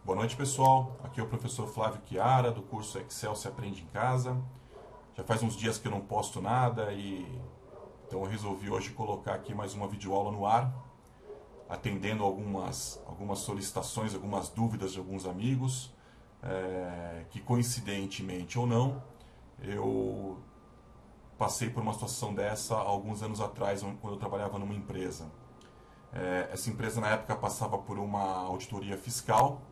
Boa noite, pessoal. Aqui é o professor Flávio Chiara, do curso Excel se aprende em casa. Já faz uns dias que eu não posto nada então eu resolvi hoje colocar aqui mais uma videoaula no ar, atendendo algumas solicitações, algumas dúvidas de alguns amigos, que coincidentemente ou não, eu passei por uma situação dessa há alguns anos atrás, quando eu trabalhava numa empresa. Essa empresa na época passava por uma auditoria fiscal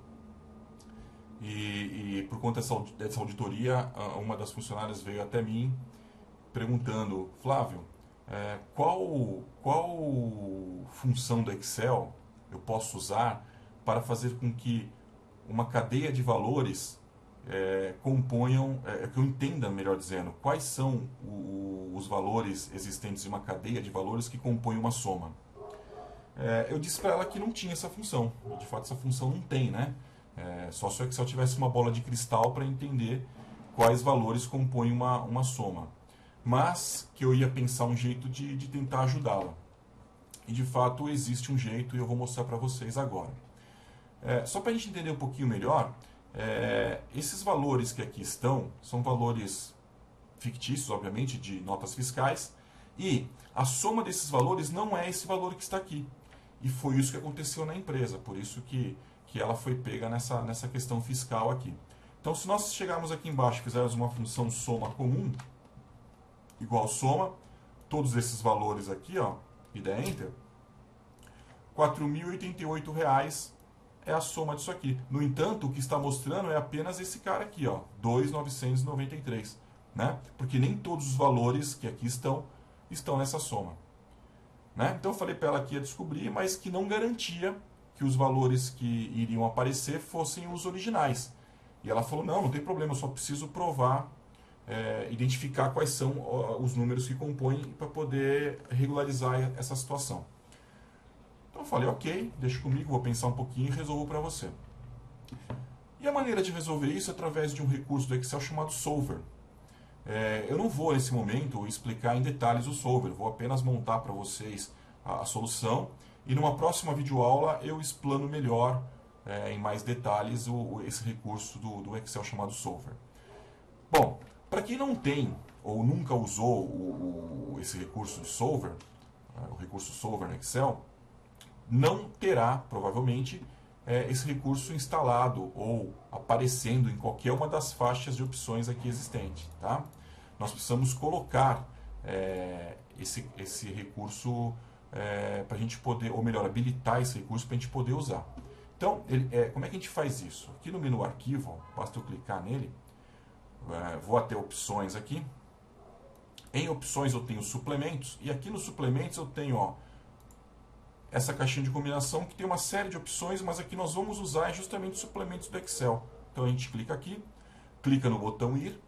e por conta dessa auditoria, uma das funcionárias veio até mim perguntando: Flávio, qual função do Excel eu posso usar para fazer com que uma cadeia de valores componham, que eu entenda, melhor dizendo, quais são os valores existentes em uma cadeia de valores que compõem uma soma. Eu disse para ela que não tinha essa função. De fato, essa função não tem, né? Só se o Excel tivesse uma bola de cristal para entender quais valores compõem uma soma. Mas que eu ia pensar um jeito de tentar ajudá-la. E de fato existe um jeito e eu vou mostrar para vocês agora. Só para a gente entender um pouquinho melhor, esses valores que aqui estão são valores fictícios, obviamente, de notas fiscais, e a soma desses valores não é esse valor que está aqui. E foi isso que aconteceu na empresa, por isso que ela foi pega nessa questão fiscal aqui. Então, se nós chegarmos aqui embaixo e fizermos uma função soma comum, igual soma, todos esses valores aqui, ó, e der Enter, R$ 4.088 é a soma disso aqui. No entanto, o que está mostrando é apenas esse cara aqui, ó, 2.993, né? Porque nem todos os valores que aqui estão nessa soma. Né? Então eu falei para ela que ia descobrir, mas que não garantia que os valores que iriam aparecer fossem os originais. E ela falou: não tem problema, eu só preciso provar, identificar quais são os números que compõem para poder regularizar essa situação. Então eu falei: ok, deixa comigo, vou pensar um pouquinho e resolvo para você. E a maneira de resolver isso é através de um recurso do Excel chamado Solver. Eu não vou, nesse momento, explicar em detalhes o Solver, vou apenas montar para vocês a solução e numa próxima videoaula eu explano melhor, em mais detalhes, esse recurso do Excel chamado Solver. Bom, para quem não tem ou nunca usou esse recurso de Solver, o recurso Solver no Excel, não terá, provavelmente, esse recurso instalado ou aparecendo em qualquer uma das faixas de opções aqui existentes. Tá? Nós precisamos colocar esse recurso para a gente poder, ou melhor, habilitar esse recurso para a gente poder usar. Então, como é que a gente faz isso? Aqui no menu Arquivo, basta eu clicar nele, vou até Opções aqui. Em Opções eu tenho Suplementos, e aqui nos Suplementos eu tenho essa caixinha de combinação que tem uma série de opções, mas aqui nós vamos usar justamente os suplementos do Excel. Então a gente clica aqui, clica no botão Ir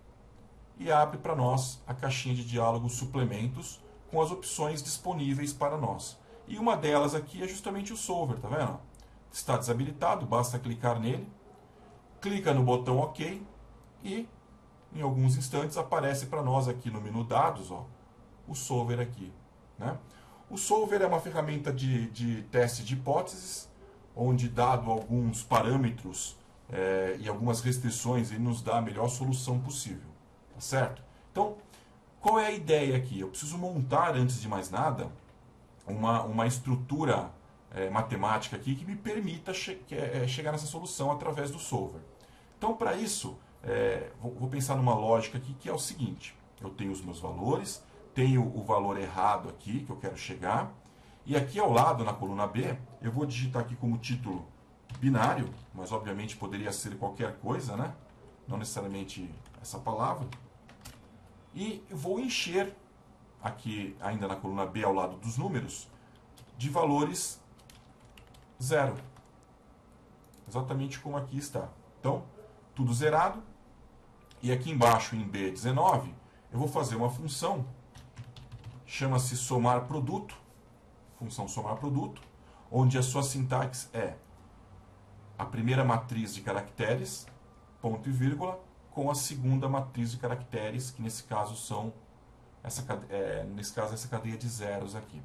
e abre para nós a caixinha de diálogo Suplementos com as opções disponíveis para nós. E uma delas aqui é justamente o Solver, tá vendo? Está desabilitado, basta clicar nele, clica no botão OK e em alguns instantes aparece para nós aqui no menu Dados, o Solver aqui, né? O Solver é uma ferramenta de teste de hipóteses, onde, dado alguns parâmetros e algumas restrições, ele nos dá a melhor solução possível. Tá certo? Então, qual é a ideia aqui? Eu preciso montar, antes de mais nada, uma estrutura matemática aqui que me permita chegar nessa solução através do Solver. Então, para isso, vou pensar numa lógica aqui que é o seguinte: eu tenho os meus valores, tenho o valor errado aqui que eu quero chegar, e aqui ao lado, na coluna B, eu vou digitar aqui como título binário, mas obviamente poderia ser qualquer coisa, né? Não necessariamente essa palavra, e vou encher aqui, ainda na coluna B, ao lado dos números, de valores 0, exatamente como aqui está. Então, tudo zerado, e aqui embaixo em B19, eu vou fazer uma função, chama-se somar produto, função somar produto, onde a sua sintaxe é a primeira matriz de caracteres, ponto e vírgula, com a segunda matriz de caracteres, que nesse caso são essa cadeia de zeros aqui.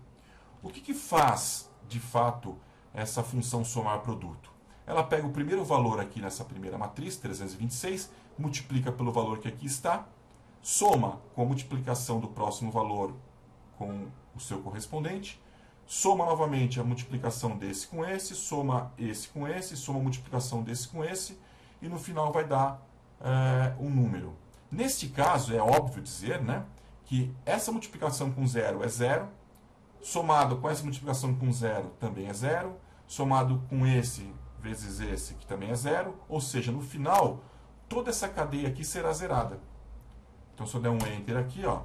O que faz, de fato, essa função somar produto? Ela pega o primeiro valor aqui nessa primeira matriz, 326, multiplica pelo valor que aqui está, soma com a multiplicação do próximo valor com o seu correspondente, soma novamente a multiplicação desse com esse, soma esse com esse, soma a multiplicação desse com esse, e no final vai dar um número. Neste caso, é óbvio dizer, né, que essa multiplicação com zero é zero, somado com essa multiplicação com zero também é zero, somado com esse vezes esse, que também é zero, ou seja, no final, toda essa cadeia aqui será zerada. Então, se eu der um Enter aqui, ó,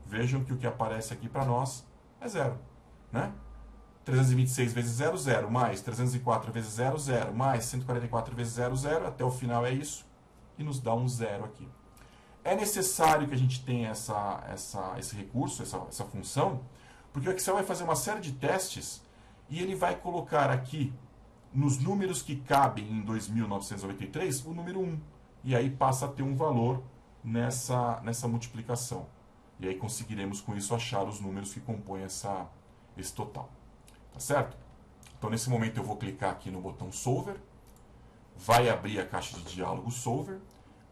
vejam que o que aparece aqui para nós é zero. Né? 326 vezes 0, 0, mais 304 vezes 0, 0, mais 144 vezes 0, 0, até o final é isso, e nos dá um zero aqui. É necessário que a gente tenha esse recurso, essa função, porque o Excel vai fazer uma série de testes e ele vai colocar aqui, nos números que cabem em 2.993, o número 1. E aí passa a ter um valor nessa multiplicação. E aí conseguiremos com isso achar os números que compõem esse total. Tá certo? Então nesse momento eu vou clicar aqui no botão Solver. Vai abrir a caixa de diálogo Solver.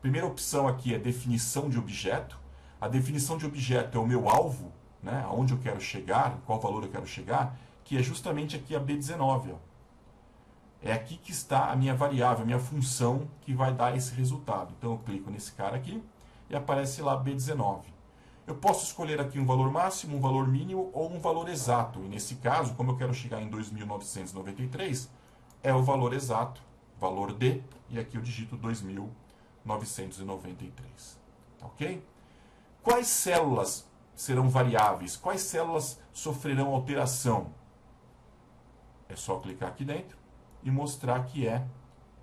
Primeira opção aqui é definição de objeto. A definição de objeto é o meu alvo, né, aonde eu quero chegar, qual valor eu quero chegar, que é justamente aqui a B19. Ó. É aqui que está a minha variável, a minha função que vai dar esse resultado. Então eu clico nesse cara aqui e aparece lá B19. Eu posso escolher aqui um valor máximo, um valor mínimo ou um valor exato. E nesse caso, como eu quero chegar em 2.993, é o valor exato, valor D, e aqui eu digito 2.993. Ok? Quais células serão variáveis? Quais células sofrerão alteração? É só clicar aqui dentro e mostrar que é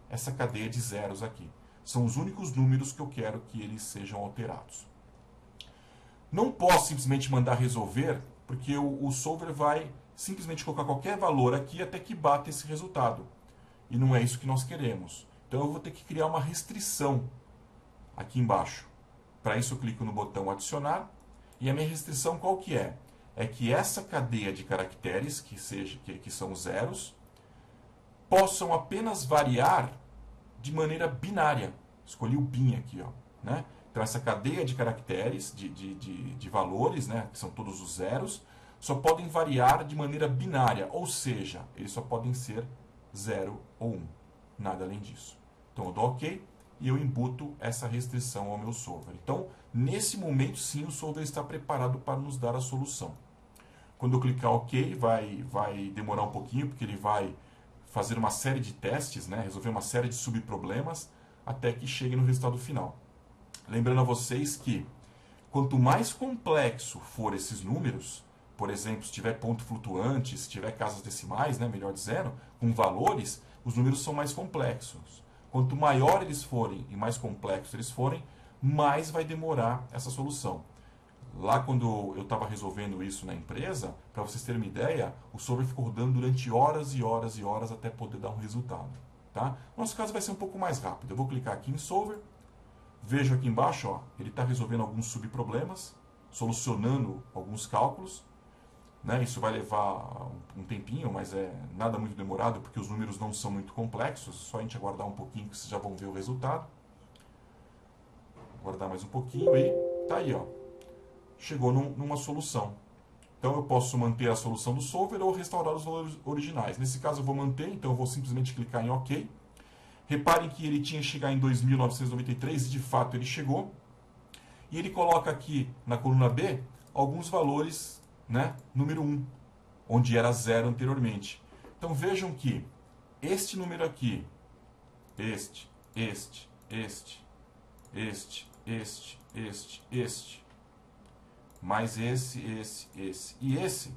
essa cadeia de zeros aqui. São os únicos números que eu quero que eles sejam alterados. Não posso simplesmente mandar resolver, porque o solver vai simplesmente colocar qualquer valor aqui até que bata esse resultado. E não é isso que nós queremos. Então eu vou ter que criar uma restrição aqui embaixo. Para isso eu clico no botão adicionar. E a minha restrição qual que é? É que essa cadeia de caracteres, que são os zeros, possam apenas variar de maneira binária. Escolhi o bin aqui, ó, né? Então, essa cadeia de caracteres, de valores, né, que são todos os zeros, só podem variar de maneira binária, ou seja, eles só podem ser 0 ou 1, nada além disso. Então, eu dou OK e eu imbuto essa restrição ao meu solver. Então, nesse momento, sim, o solver está preparado para nos dar a solução. Quando eu clicar OK, vai demorar um pouquinho, porque ele vai fazer uma série de testes, né, resolver uma série de subproblemas, até que chegue no resultado final. Lembrando a vocês que, quanto mais complexo for esses números, por exemplo, se tiver ponto flutuante, se tiver casas decimais, né, melhor dizendo, com valores, os números são mais complexos. Quanto maior eles forem e mais complexos eles forem, mais vai demorar essa solução. Lá quando eu estava resolvendo isso na empresa, para vocês terem uma ideia, o solver ficou rodando durante horas e horas e horas até poder dar um resultado. Tá? No nosso caso vai ser um pouco mais rápido. Eu vou clicar aqui em Solver. Vejo aqui embaixo, ó, ele está resolvendo alguns subproblemas, solucionando alguns cálculos. Né? Isso vai levar um tempinho, mas é nada muito demorado, porque os números não são muito complexos. Só a gente aguardar um pouquinho que vocês já vão ver o resultado. Aguardar mais um pouquinho e tá aí, ó. Chegou numa solução. Então eu posso manter a solução do solver ou restaurar os valores originais. Nesse caso eu vou manter, então eu vou simplesmente clicar em OK. Reparem que ele tinha que chegar em 2.993 e de fato ele chegou. E ele coloca aqui na coluna B alguns valores, né, número 1, onde era 0 anteriormente. Então vejam que este número aqui, este, mais esse e esse,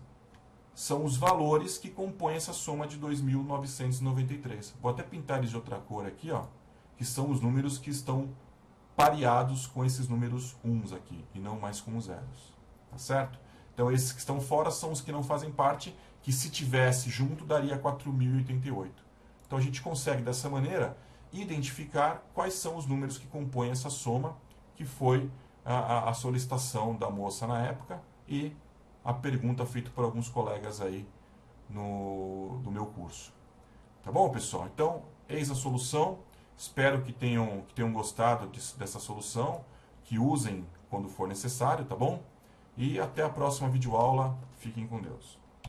são os valores que compõem essa soma de 2.993. Vou até pintar eles de outra cor aqui, ó, que são os números que estão pareados com esses números 1s aqui, e não mais com os zeros. Tá certo? Então esses que estão fora são os que não fazem parte, que se tivesse junto daria 4.088. Então a gente consegue dessa maneira identificar quais são os números que compõem essa soma, que foi a solicitação da moça na época e a pergunta feita por alguns colegas aí do meu curso. Tá bom, pessoal? Então, eis a solução. Espero que tenham gostado dessa solução, que usem quando for necessário, tá bom? E até a próxima videoaula. Fiquem com Deus.